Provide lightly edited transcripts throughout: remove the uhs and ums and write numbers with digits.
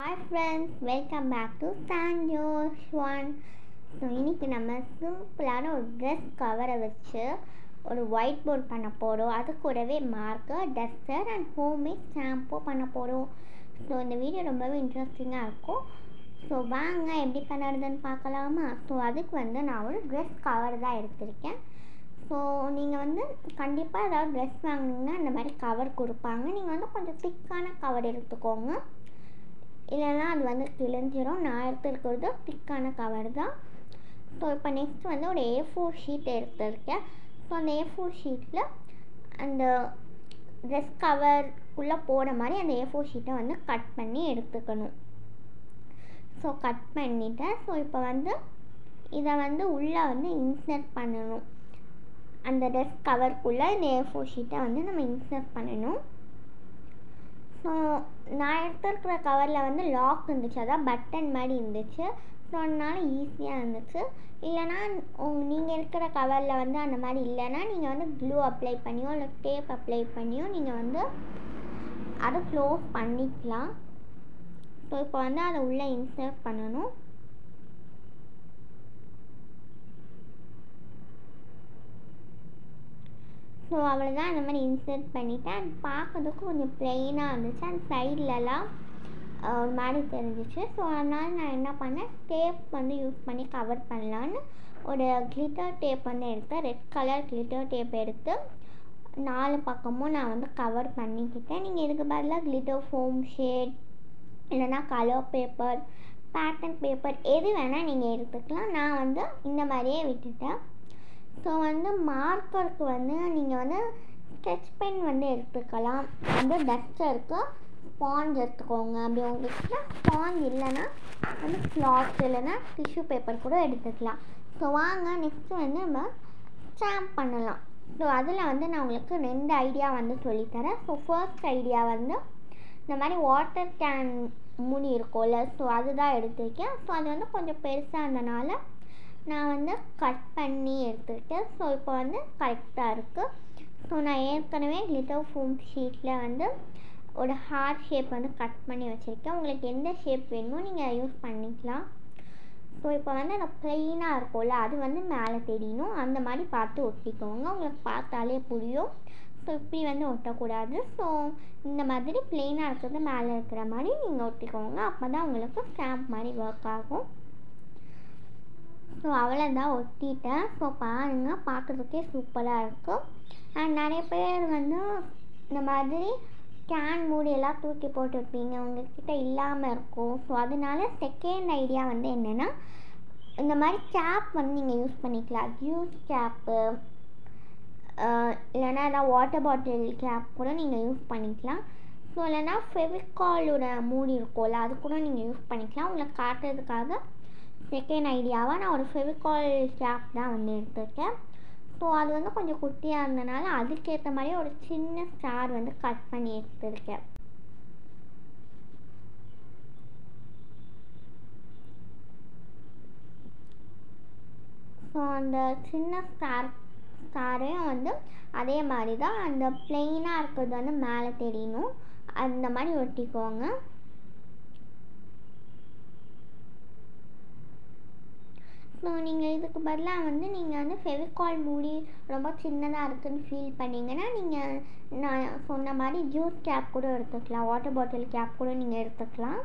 Hi friends, welcome back to Sanjo's One. So இன்றைக்கி நம்ம சிம்பிளான ஒரு ட்ரெஸ் கவரை வச்சு ஒரு ஒயிட் போர்ட் பண்ண போகிறோம். அது கூடவே marker, duster and homemade shampoo பண்ண போகிறோம். ஸோ இந்த வீடியோ ரொம்பவே இன்ட்ரெஸ்டிங்காக இருக்கும். ஸோ வாங்க எப்படி பண்ணுறதுன்னு பார்க்கலாமா? ஸோ அதுக்கு நான் ஒரு ட்ரெஸ் கவர் தான் எடுத்திருக்கேன். ஸோ நீங்கள் கண்டிப்பாக ஏதாவது ட்ரெஸ் வாங்கினீங்கன்னா இந்த மாதிரி கவர் கொடுப்பாங்க. நீங்கள் கொஞ்சம் திக்கான கவர் எடுத்துக்கோங்க, இல்லைன்னா அது கிழிஞ்சிரும். நான் எடுத்துருக்கிறது திக்கான கவர் தான். ஸோ இப்போ நெக்ஸ்ட் ஒரு A4 ஷீட் எடுத்துருக்கேன். ஸோ அந்த A4 ஷீட்டில் அந்த ட்ரெஸ் கவருக்குள்ளே போகிற மாதிரி அந்த A4 ஷீட்டை கட் பண்ணி எடுத்துக்கணும். ஸோ கட் பண்ணிவிட்டேன். ஸோ இப்போ இதை உள்ளே இன்சர்ட் பண்ணணும். அந்த ட்ரெஸ் கவருக்குள்ளே இந்த A4 ஷீட்டை நம்ம இன்சர்ட் பண்ணணும். ஸோ நான் எடுத்துருக்கிற கவரில் லாக் இருந்துச்சு, அதான் பட்டன் மாதிரி இருந்துச்சு. ஸோ அதனால் ஈஸியாக இருந்துச்சு. இல்லைனா நீங்கள் இருக்கிற கவரில் அந்த மாதிரி இல்லைன்னா நீங்கள் க்ளூ அப்ளை பண்ணியோ இல்லை டேப் அப்ளை பண்ணியோ நீங்கள் அதை க்ளோஸ் பண்ணிக்கலாம். ஸோ இப்போ அதை உள்ளே இன்சர்ட் பண்ணணும். ஸோ அவ்வளோதான், அந்த மாதிரி இன்சர்ட் பண்ணிவிட்டேன். அது பார்க்கறதுக்கு கொஞ்சம் ப்ளெயினாக இருந்துச்சு. அந்த சைட்லலாம் ஒரு மாதிரி தெரிஞ்சிச்சு. ஸோ அதனால் நான் என்ன பண்ணேன், டேப் யூஸ் பண்ணி கவர் பண்ணலான்னு ஒரு கிளிட்டர் டேப் எடுத்தேன். ரெட் கலர் கிளிட்டர் டேப் எடுத்து 4 பக்கமும் நான் கவர் பண்ணிக்கிட்டேன். நீங்கள் இதுக்கு பதிலாக கிளிட்டர் ஃபோம் ஷேட் இல்லைனா கலர் பேப்பர், பேட்டர்ன் பேப்பர் எது வேணால் நீங்கள் எடுத்துக்கலாம். நான் இந்த மாதிரியே விட்டுட்டேன். ஸோ மார்க்கருக்கு நீங்கள் ஸ்கெட்ச் பென் எடுத்துக்கலாம். டஸ்டருக்கு ஸ்பாஞ்ச் எடுத்துக்கோங்க. அப்படி உங்களுக்கு ஸ்பாஞ்ச் இல்லைன்னா கிளாத் இல்லைன்னா டிஷ்யூ பேப்பர் கூட எடுத்துக்கலாம். ஸோ வாங்க நெக்ஸ்ட்டு நம்ம ஸ்டாம்ப் பண்ணலாம். ஸோ அதில் நான் உங்களுக்கு 2 ஐடியா சொல்லித்தரேன். ஸோ ஃபர்ஸ்ட் ஐடியா இந்த மாதிரி வாட்டர் கேன் மூடி இருக்கும்ல, ஸோ அதுதான் எடுத்திருக்கேன். ஸோ அது கொஞ்சம் பெருசாக இருந்தனால நான் கட் பண்ணி எடுத்துருக்கேன். ஸோ இப்போ கரெக்டாக இருக்குது. ஸோ நான் ஏற்கனவே கிளிட்டர் ஃபோம் ஷீட்டில் ஒரு ஹார்ட் ஷேப் கட் பண்ணி வச்சுருக்கேன். உங்களுக்கு எந்த ஷேப் வேணுமோ நீங்கள் யூஸ் பண்ணிக்கலாம். ஸோ இப்போ அந்த ப்ளெயினாக இருக்கும்ல, அது மேலே தெரியணும். அந்த மாதிரி பார்த்து ஒட்டிக்கோங்க. உங்களுக்கு பார்த்தாலே புரியும். ஸோ இப்படி ஒட்டக்கூடாது. ஸோ இந்த மாதிரி ப்ளெயினாக இருக்கிறது மேலே இருக்கிற மாதிரி நீங்கள் ஒட்டிக்கோங்க. அப்போ தான் உங்களுக்கு ஸ்டாம்ப் மாதிரி ஒர்க் ஆகும். ஸோ அவ்வளோதான், ஒட்டிட்டேன். ஸோ பாருங்கள், பார்க்குறதுக்கே சூப்பராக இருக்கும். அண்ட் நிறைய பேர் இந்த மாதிரி கேன் மூடியெல்லாம் தூக்கி போட்டுருப்பீங்க, உங்கள்கிட்ட இல்லாமல் இருக்கும். ஸோ அதனால செகண்ட் ஐடியா என்னென்னா, இந்த மாதிரி கேப் நீங்கள் யூஸ் பண்ணிக்கலாம். ஜூஸ் கேப்பு இல்லைனா ஏதாவது வாட்டர் பாட்டில் கேப் கூட நீங்கள் யூஸ் பண்ணிக்கலாம். ஸோ இல்லைனா ஃபெவிகாலோட மூடி இருக்கும்ல, அது கூட நீங்கள் யூஸ் பண்ணிக்கலாம். உங்களுக்கு காட்டுறதுக்காக செகண்ட் ஐடியாவாக நான் ஒரு ஃபெவிகால் கேப் தான் எடுத்திருக்கேன். ஸோ அது கொஞ்சம் குட்டியாக இருந்தனால அதுக்கேற்ற மாதிரி ஒரு சின்ன ஸ்டார் கட் பண்ணி எடுத்திருக்கேன். ஸோ அந்த சின்ன ஸ்டாரையும் அதே மாதிரி தான் அந்த ப்ளெயினாக இருக்கிறது மேலே தெரியணும். அந்த மாதிரி ஒட்டிக்கோங்க. ஸோ நீங்கள் இதுக்கு பதிலாக நீங்கள் ஃபெவிகால் மூடி ரொம்ப சின்னதாக இருக்குதுன்னு ஃபீல் பண்ணிங்கன்னா நீங்கள் நான் சொன்ன மாதிரி ஜூஸ் கேப் கூட எடுத்துக்கலாம். வாட்டர் பாட்டில் கேப் கூட நீங்கள் எடுத்துக்கலாம்.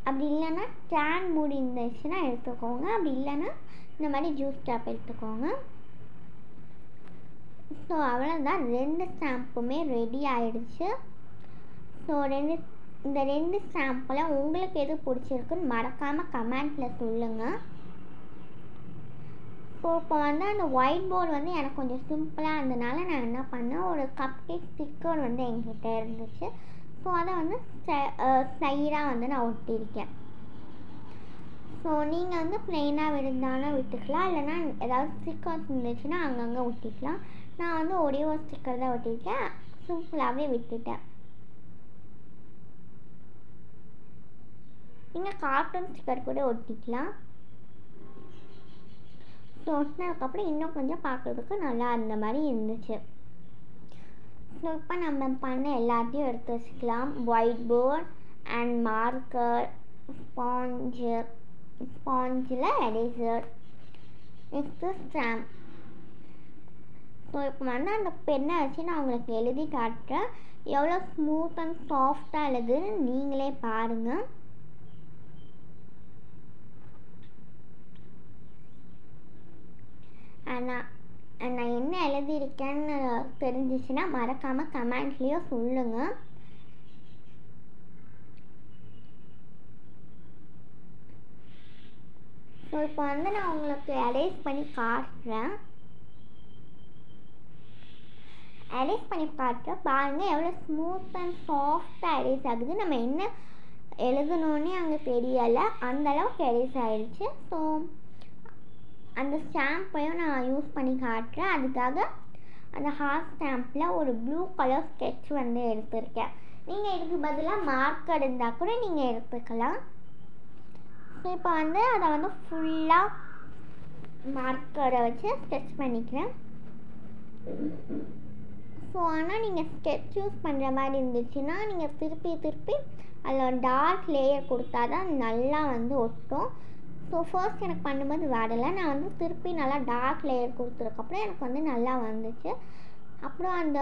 அப்படி இல்லைன்னா கேன் மூடி இருந்துச்சுன்னா எடுத்துக்கோங்க. அப்படி இல்லைன்னா இந்த மாதிரி ஜூஸ் கேப் எடுத்துக்கோங்க. ஸோ அவ்வளோதான், 2 ஸ்டாம்புமே ரெடி ஆகிடுச்சு. ஸோ இந்த 2 ஸ்டாம்பில் உங்களுக்கு எது பிடிச்சிருக்குன்னு மறக்காமல் கமெண்ட்டில் சொல்லுங்கள். ஸோ இப்போ அந்த ஒயிட் போர்டு எனக்கு கொஞ்சம் சிம்பிளாக இருந்தனால நான் என்ன பண்ணேன், ஒரு கப் கேக் ஸ்டிக்கர் என்கிட்ட இருந்துச்சு. ஸோ அதை சைடாக நான் ஒட்டியிருக்கேன். ஸோ நீங்கள் ப்ளெயினாக விழுந்தாலும் விட்டுக்கலாம், இல்லைனா ஏதாவது ஸ்டிக்கர்ஸ் இருந்துச்சுன்னா அங்கங்கே ஒட்டிக்கலாம். நான் ஒரே ஒரு ஸ்டிக்கர் தான் ஒட்டியிருக்கேன், சிம்பிளாகவே விட்டுட்டேன். நீங்கள் கார்ட்டூன் ஸ்டிக்கர் கூட ஒட்டிக்கலாம். ஸோ ஒட்டினதுக்கப்புறம் இன்னும் கொஞ்சம் பார்க்குறதுக்கு நல்லா இருந்த மாதிரி இருந்துச்சு. ஸோ இப்போ நம்ம பண்ண எல்லாத்தையும் எடுத்து வச்சுக்கலாம். ஒயிட் போர்ட் அண்ட் மார்க்கர், ஸ்பாஞ்சில் எரேசர், நெக்ஸ்ட்டு ஸ்டாம்ப். ஸோ இப்போ வந்து அந்த பெண்ணை வச்சு நான் உங்களுக்கு எழுதி காட்டுறேன். எவ்வளோ ஸ்மூத் அண்ட் சாஃப்டாக எழுதுன்னு நீங்களே பாருங்கள். நான் என்ன எழுதியிருக்கேன்னு தெரிஞ்சிச்சுன்னா மறக்காமல் கமெண்ட்லேயும் சொல்லுங்கள். ஸோ இப்போ வந்து நான் உங்களுக்கு எரேஸ் பண்ணி காட்டுறேன். பாருங்கள் எவ்வளோ ஸ்மூத் அண்ட் சாஃப்டாக எரேஸ் ஆகுது. நம்ம என்ன எழுதணுன்னே அங்கே தெரியலை, அந்தளவுக்கு எரேஸ் ஆகிடுச்சு. ஸோ அந்த ஸ்டாம்பையும் நான் யூஸ் பண்ணி காட்டுறேன். அதுக்காக அந்த ஹார்ட் ஸ்டாம்பில் ஒரு ப்ளூ கலர் ஸ்கெட்ச் வந்து எடுத்திருக்கேன். நீங்கள் இதுக்கு பதிலாக மார்க்கர் இருந்தால் கூட நீங்கள் எடுத்துக்கலாம். ஸோ இப்போ வந்து அதை வந்து ஃபுல்லாக மார்க்கரை வச்சு ஸ்கெட்ச் பண்ணிக்கிறேன். ஸோ ஆனால் நீங்கள் ஸ்கெட்ச் யூஸ் பண்ணுற மாதிரி இருந்துச்சுன்னா நீங்கள் திருப்பி அதில் டார்க் லேயர் கொடுத்தா தான் நல்லா வந்து ஒட்டும். ஸோ ஃபர்ஸ்ட் எனக்கு பண்ணும்போது வரலை. நான் வந்து திருப்பி நல்லா டார்க் லேயர் கொடுத்ததுக்கப்புறம் எனக்கு வந்து நல்லா வந்துச்சு. அப்புறம் அந்த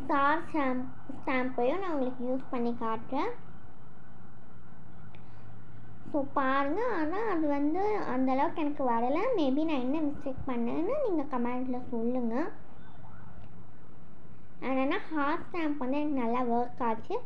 ஸ்டார் ஸ்டாம்பையும் நான் உங்களுக்கு யூஸ் பண்ணி காட்டுறேன். ஸோ பாருங்கள், ஆனால் அது வந்து அந்தளவுக்கு எனக்கு வரலை. மேபி நான் என்ன மிஸ்டேக் பண்ணேன்னு நீங்கள் கமெண்ட்டில் சொல்லுங்கள். ஆனால் ஹார்ட் ஸ்டாம்ப் வந்து எனக்கு நல்லா ஒர்க் ஆச்சு.